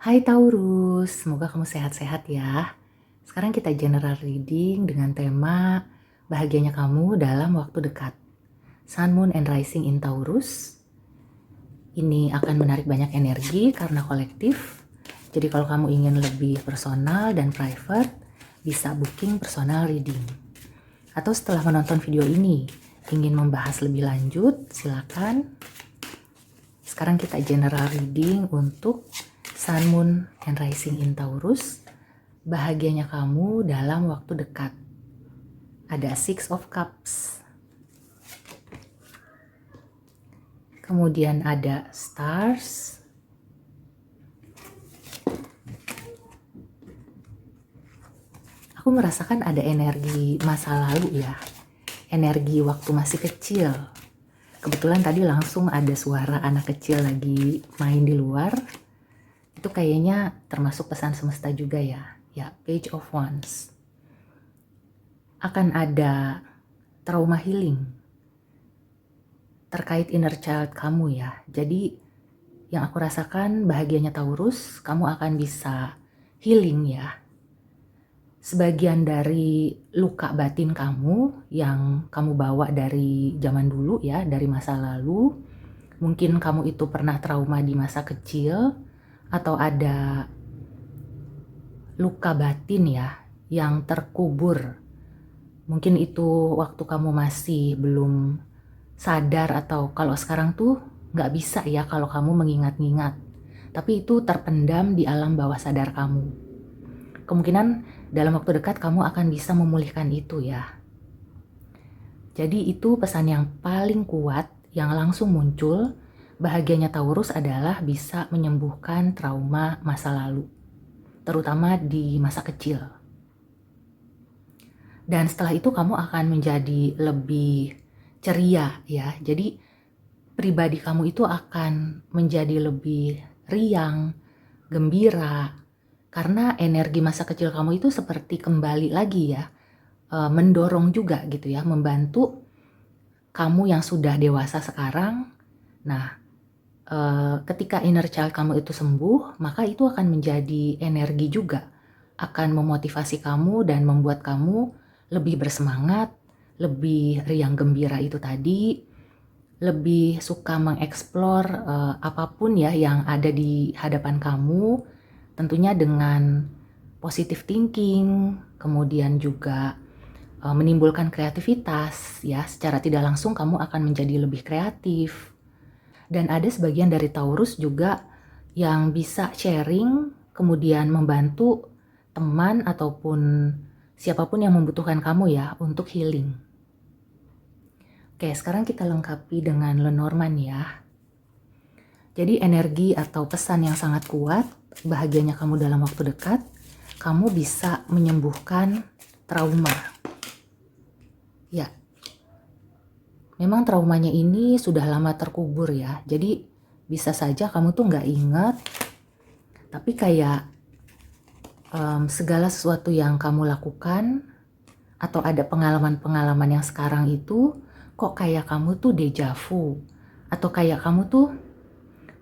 Hai Taurus, semoga kamu sehat-sehat ya. Sekarang kita general reading dengan tema bahagianya kamu dalam waktu dekat. Sun, Moon, and Rising in Taurus. Ini akan menarik banyak energi karena kolektif. Jadi kalau kamu ingin lebih personal dan private, bisa booking personal reading. Atau setelah menonton video ini, ingin membahas lebih lanjut, silakan. Sekarang kita general reading untuk Sun, Moon, and Rising in Taurus. Bahagianya kamu dalam waktu dekat. Ada Six of Cups. Kemudian ada Stars. Aku merasakan ada energi masa lalu ya. Energi waktu masih kecil. Kebetulan tadi langsung ada suara anak kecil lagi main di luar. Itu kayaknya termasuk pesan semesta juga ya. Ya, Page of Wands. Akan ada trauma healing terkait inner child kamu ya. Jadi yang aku rasakan bahagianya Taurus, kamu akan bisa healing ya. Sebagian dari luka batin kamu yang kamu bawa dari zaman dulu ya, dari masa lalu. Mungkin kamu itu pernah trauma di masa kecil atau ada luka batin ya yang terkubur. Mungkin itu waktu kamu masih belum sadar atau kalau sekarang tuh nggak bisa ya kalau kamu mengingat-ingat. Tapi itu terpendam di alam bawah sadar kamu. Kemungkinan dalam waktu dekat kamu akan bisa memulihkan itu ya. Jadi itu pesan yang paling kuat yang langsung muncul. Bahagianya Taurus adalah bisa menyembuhkan trauma masa lalu. Terutama di masa kecil. Dan setelah itu kamu akan menjadi lebih ceria ya. Jadi pribadi kamu itu akan menjadi lebih riang, gembira. Karena energi masa kecil kamu itu seperti kembali lagi ya. Mendorong juga gitu ya. Membantu kamu yang sudah dewasa sekarang. Nah, ketika inner child kamu itu sembuh, maka itu akan menjadi energi juga. Akan memotivasi kamu dan membuat kamu lebih bersemangat, lebih riang gembira itu tadi, lebih suka mengeksplor apapun ya yang ada di hadapan kamu, tentunya dengan positive thinking, kemudian juga menimbulkan kreativitas ya. Secara tidak langsung kamu akan menjadi lebih kreatif. Dan ada sebagian dari Taurus juga yang bisa sharing, kemudian membantu teman ataupun siapapun yang membutuhkan kamu ya untuk healing. Oke, sekarang kita lengkapi dengan Lenormand ya. Jadi energi atau pesan yang sangat kuat, bahagianya kamu dalam waktu dekat, kamu bisa menyembuhkan trauma. Ya, memang traumanya ini sudah lama terkubur ya. Jadi bisa saja kamu tuh nggak ingat, tapi kayak segala sesuatu yang kamu lakukan atau ada pengalaman-pengalaman yang sekarang itu kok kayak kamu tuh deja vu. Atau kayak kamu tuh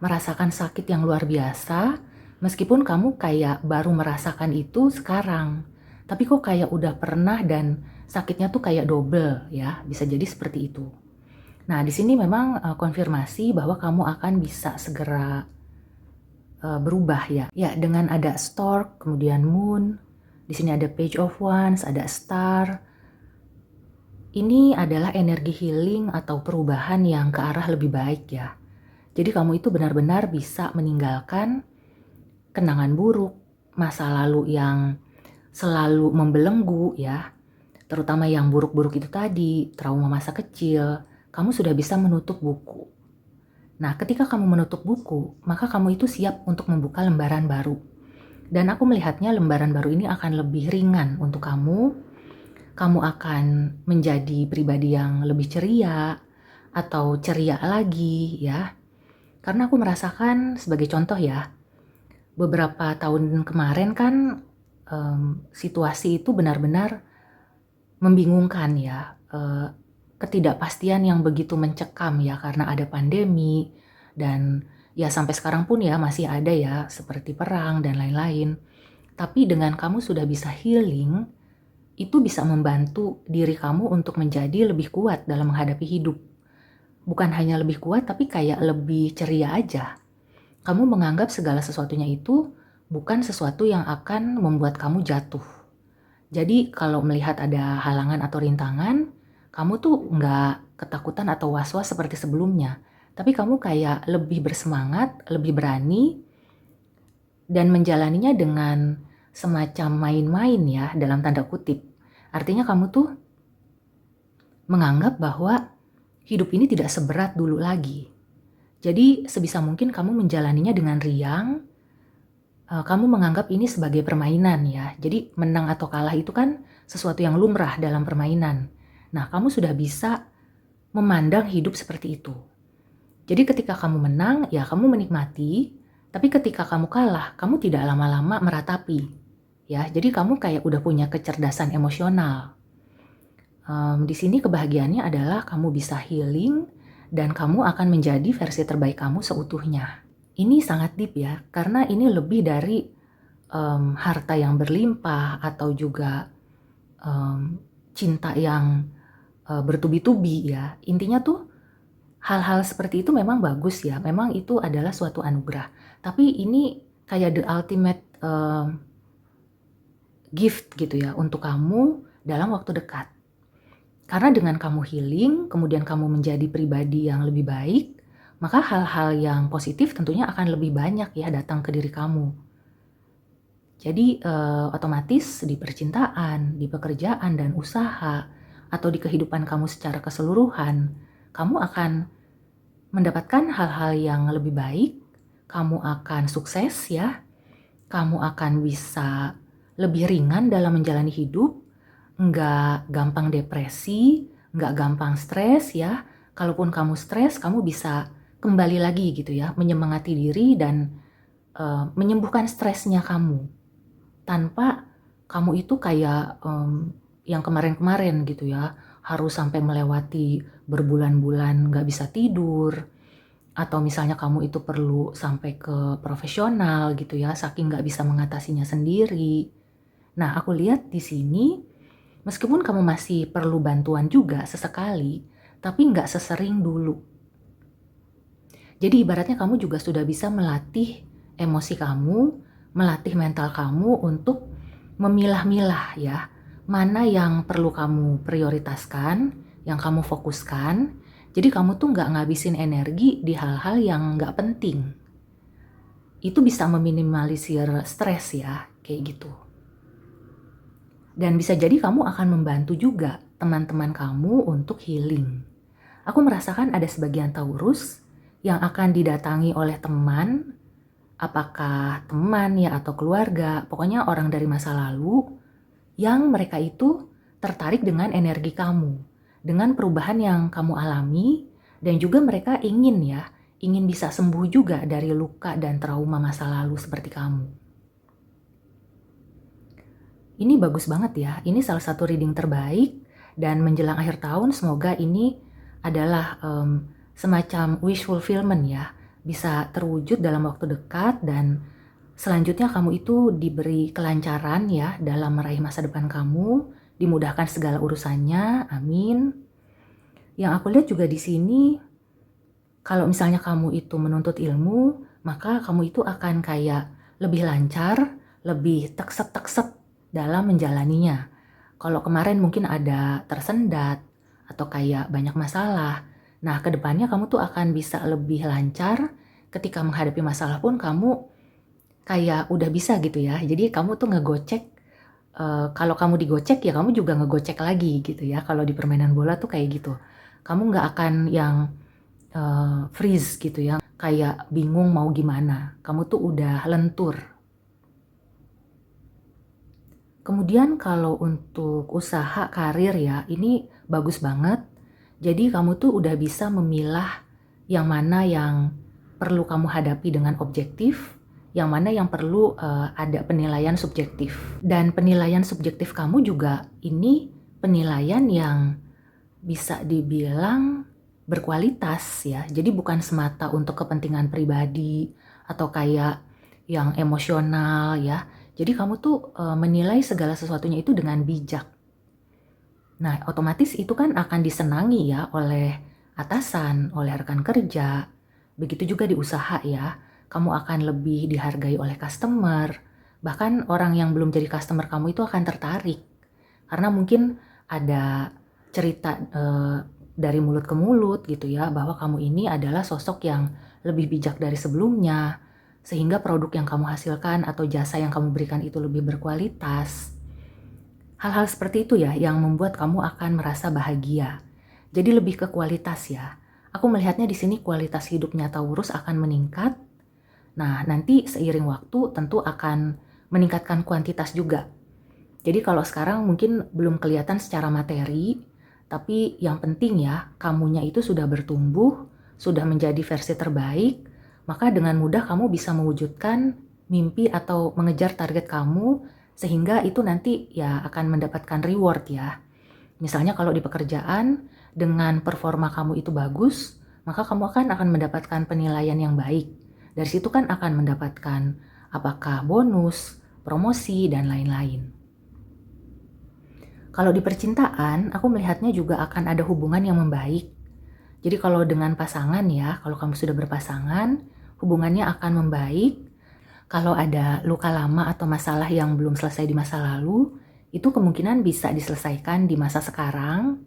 merasakan sakit yang luar biasa, meskipun kamu kayak baru merasakan itu sekarang. Tapi kok kayak udah pernah dan sakitnya tuh kayak double ya, bisa jadi seperti itu. Nah, di sini memang konfirmasi bahwa kamu akan bisa segera berubah ya. Ya, dengan ada Stork, kemudian Moon, di sini ada Page of Wands, ada Star. Ini adalah energi healing atau perubahan yang ke arah lebih baik ya. Jadi kamu itu benar-benar bisa meninggalkan kenangan buruk, masa lalu yang selalu membelenggu ya. Terutama yang buruk-buruk itu tadi, trauma masa kecil, kamu sudah bisa menutup buku. Nah, ketika kamu menutup buku, maka kamu itu siap untuk membuka lembaran baru. Dan aku melihatnya lembaran baru ini akan lebih ringan untuk kamu. Kamu akan menjadi pribadi yang lebih ceria atau ceria lagi ya. Karena aku merasakan sebagai contoh ya, beberapa tahun kemarin kan situasi itu benar-benar membingungkan ya. Ketidakpastian yang begitu mencekam ya karena ada pandemi dan Ya sampai sekarang pun ya masih ada ya, seperti perang dan lain-lain. Tapi dengan kamu sudah bisa healing, itu bisa membantu diri kamu untuk menjadi lebih kuat dalam menghadapi hidup. Bukan hanya lebih kuat, tapi kayak lebih ceria aja. Kamu menganggap segala sesuatunya itu bukan sesuatu yang akan membuat kamu jatuh. Jadi kalau melihat ada halangan atau rintangan, kamu tuh nggak ketakutan atau was-was seperti sebelumnya. Tapi kamu kayak lebih bersemangat, lebih berani, dan menjalaninya dengan semacam main-main ya, dalam tanda kutip. Artinya kamu tuh menganggap bahwa hidup ini tidak seberat dulu lagi. Jadi sebisa mungkin kamu menjalaninya dengan riang, kamu menganggap ini sebagai permainan ya. Jadi menang atau kalah itu kan sesuatu yang lumrah dalam permainan. Nah, kamu sudah bisa memandang hidup seperti itu. Jadi ketika kamu menang, ya kamu menikmati, tapi ketika kamu kalah, kamu tidak lama-lama meratapi. Ya, jadi kamu kayak udah punya kecerdasan emosional. Di sini kebahagiaannya adalah kamu bisa healing dan kamu akan menjadi versi terbaik kamu seutuhnya. Ini sangat deep ya, karena ini lebih dari harta yang berlimpah atau juga cinta yang bertubi-tubi ya. Intinya tuh hal-hal seperti itu memang bagus ya, memang itu adalah suatu anugerah. Tapi ini kayak the ultimate gift gitu ya untuk kamu dalam waktu dekat. Karena dengan kamu healing, kemudian kamu menjadi pribadi yang lebih baik, maka hal-hal yang positif tentunya akan lebih banyak ya datang ke diri kamu. Jadi otomatis di percintaan, di pekerjaan dan usaha, atau di kehidupan kamu secara keseluruhan, kamu akan mendapatkan hal-hal yang lebih baik, kamu akan sukses ya, kamu akan bisa lebih ringan dalam menjalani hidup, nggak gampang depresi, nggak gampang stres ya. Kalaupun kamu stres, kamu bisa kembali lagi gitu ya, menyemangati diri dan menyembuhkan stresnya kamu. Tanpa kamu itu kayak yang kemarin-kemarin gitu ya, harus sampai melewati berbulan-bulan nggak bisa tidur, atau misalnya kamu itu perlu sampai ke profesional gitu ya, saking nggak bisa mengatasinya sendiri. Nah, aku lihat di sini, meskipun kamu masih perlu bantuan juga sesekali, tapi nggak sesering dulu. Jadi ibaratnya kamu juga sudah bisa melatih emosi kamu, melatih mental kamu untuk memilah-milah ya, mana yang perlu kamu prioritaskan, yang kamu fokuskan. Jadi kamu tuh nggak ngabisin energi di hal-hal yang nggak penting. Itu bisa meminimalisir stres ya, kayak gitu. Dan bisa jadi kamu akan membantu juga teman-teman kamu untuk healing. Aku merasakan ada sebagian Taurus yang akan didatangi oleh teman, apakah teman ya atau keluarga, pokoknya orang dari masa lalu, yang mereka itu tertarik dengan energi kamu, dengan perubahan yang kamu alami, dan juga mereka ingin bisa sembuh juga dari luka dan trauma masa lalu seperti kamu. Ini bagus banget ya, ini salah satu reading terbaik, dan menjelang akhir tahun semoga ini adalah semacam wish fulfillment ya, bisa terwujud dalam waktu dekat, dan selanjutnya kamu itu diberi kelancaran ya dalam meraih masa depan kamu, dimudahkan segala urusannya, amin. Yang aku lihat juga di sini, kalau misalnya kamu itu menuntut ilmu, maka kamu itu akan kayak lebih lancar, lebih tekset-tekset dalam menjalaninya. Kalau kemarin mungkin ada tersendat atau kayak banyak masalah, nah kedepannya kamu tuh akan bisa lebih lancar. Ketika menghadapi masalah pun kamu kayak udah bisa gitu ya. Jadi kamu tuh ngegocek, kalau kamu digocek ya kamu juga ngegocek lagi gitu ya. Kalau di permainan bola tuh kayak gitu. Kamu nggak akan yang freeze gitu ya, kayak bingung mau gimana. Kamu tuh udah lentur. Kemudian kalau untuk usaha karir ya, ini bagus banget. Jadi kamu tuh udah bisa memilah yang mana yang perlu kamu hadapi dengan objektif, yang mana yang perlu ada penilaian subjektif. Dan penilaian subjektif kamu juga ini penilaian yang bisa dibilang berkualitas ya. Jadi bukan semata untuk kepentingan pribadi atau kayak yang emosional ya. Jadi kamu tuh menilai segala sesuatunya itu dengan bijak. Nah, otomatis itu kan akan disenangi ya oleh atasan, oleh rekan kerja. Begitu juga di usaha ya. Kamu akan lebih dihargai oleh customer. Bahkan orang yang belum jadi customer kamu itu akan tertarik. Karena mungkin ada cerita dari mulut ke mulut gitu ya, bahwa kamu ini adalah sosok yang lebih bijak dari sebelumnya, sehingga produk yang kamu hasilkan atau jasa yang kamu berikan itu lebih berkualitas. Hal-hal seperti itu ya yang membuat kamu akan merasa bahagia. Jadi lebih ke kualitas ya. Aku melihatnya di sini kualitas hidupnya Taurus akan meningkat. Nah, nanti seiring waktu tentu akan meningkatkan kuantitas juga. Jadi kalau sekarang mungkin belum kelihatan secara materi, tapi yang penting ya, kamunya itu sudah bertumbuh, sudah menjadi versi terbaik, maka dengan mudah kamu bisa mewujudkan mimpi atau mengejar target kamu, sehingga itu nanti ya akan mendapatkan reward ya. Misalnya kalau di pekerjaan, dengan performa kamu itu bagus, maka kamu akan mendapatkan penilaian yang baik. Dari situ kan akan mendapatkan apakah bonus, promosi, dan lain-lain. Kalau di percintaan, aku melihatnya juga akan ada hubungan yang membaik. Jadi kalau dengan pasangan ya, kalau kamu sudah berpasangan, hubungannya akan membaik. Kalau ada luka lama atau masalah yang belum selesai di masa lalu, itu kemungkinan bisa diselesaikan di masa sekarang.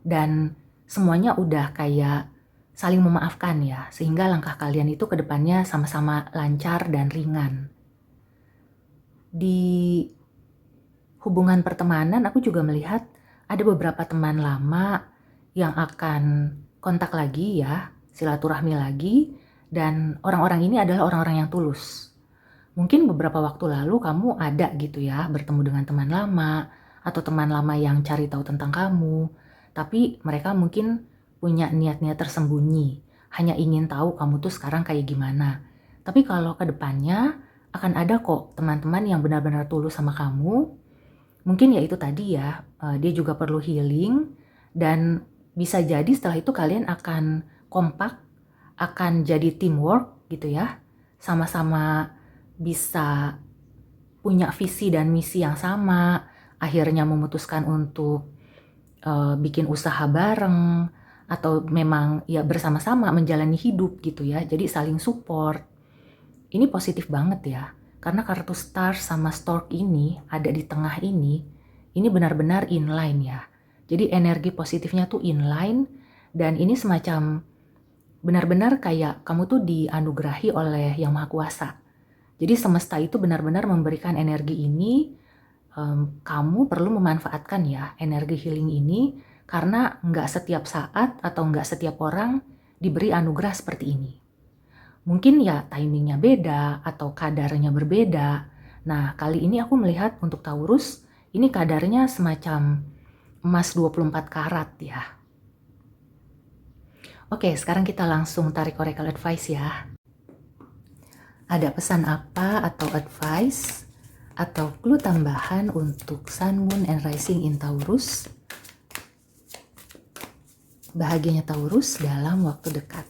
Dan semuanya udah kayak saling memaafkan ya, sehingga langkah kalian itu ke depannya sama-sama lancar dan ringan. Di hubungan pertemanan aku juga melihat ada beberapa teman lama yang akan kontak lagi ya, silaturahmi lagi, dan orang-orang ini adalah orang-orang yang tulus. Mungkin beberapa waktu lalu kamu ada gitu ya, bertemu dengan teman lama, atau teman lama yang cari tahu tentang kamu, tapi mereka mungkin punya niat-niat tersembunyi, hanya ingin tahu kamu tuh sekarang kayak gimana. Tapi kalau ke depannya akan ada kok teman-teman yang benar-benar tulus sama kamu. Mungkin ya itu tadi ya, dia juga perlu healing, dan bisa jadi setelah itu kalian akan kompak, akan jadi teamwork gitu ya, sama-sama bisa punya visi dan misi yang sama, akhirnya memutuskan untuk bikin usaha bareng, atau memang ya bersama-sama menjalani hidup gitu ya, jadi saling support. Ini positif banget ya. Karena kartu star sama stork ini ada di tengah ini benar-benar inline ya. Jadi energi positifnya tuh inline, dan ini semacam benar-benar kayak kamu tuh dianugerahi oleh Yang Maha Kuasa. Jadi semesta itu benar-benar memberikan energi ini, kamu perlu memanfaatkan ya energi healing ini, karena nggak setiap saat atau nggak setiap orang diberi anugerah seperti ini. Mungkin ya timingnya beda atau kadarnya berbeda. Nah, kali ini aku melihat untuk Taurus, ini kadarnya semacam emas 24 karat ya. Oke, sekarang kita langsung tarik oracle advice ya. Ada pesan apa atau advice atau clue tambahan untuk Sun, Moon, and Rising in Taurus? Bahagianya Taurus dalam waktu dekat.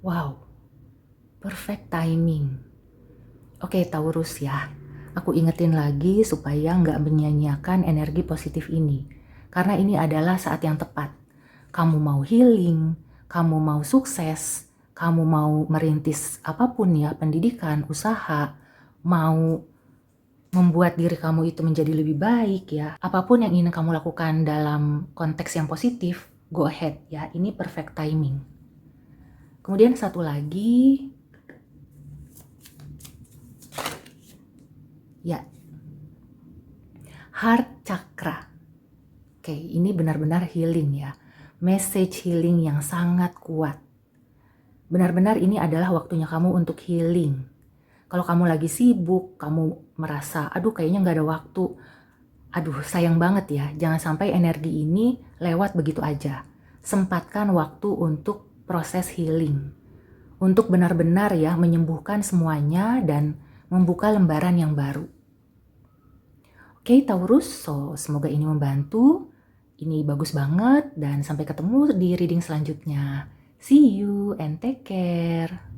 Wow, perfect timing. Oke Taurus ya, aku ingetin lagi supaya nggak menyia-nyiakan energi positif ini. Karena ini adalah saat yang tepat. Kamu mau healing, kamu mau sukses, kamu mau merintis apapun ya, pendidikan, usaha, mau membuat diri kamu itu menjadi lebih baik ya. Apapun yang ingin kamu lakukan dalam konteks yang positif, go ahead ya, ini perfect timing. Kemudian satu lagi, ya, heart chakra. Oke, ini benar-benar healing ya, message healing yang sangat kuat. Benar-benar ini adalah waktunya kamu untuk healing. Kalau kamu lagi sibuk, kamu merasa, aduh kayaknya nggak ada waktu, aduh sayang banget ya, jangan sampai energi ini lewat begitu aja. Sempatkan waktu untuk proses healing, untuk benar-benar ya menyembuhkan semuanya dan membuka lembaran yang baru. Oke, Taurus, semoga ini membantu. Ini bagus banget dan sampai ketemu di reading selanjutnya. See you and take care.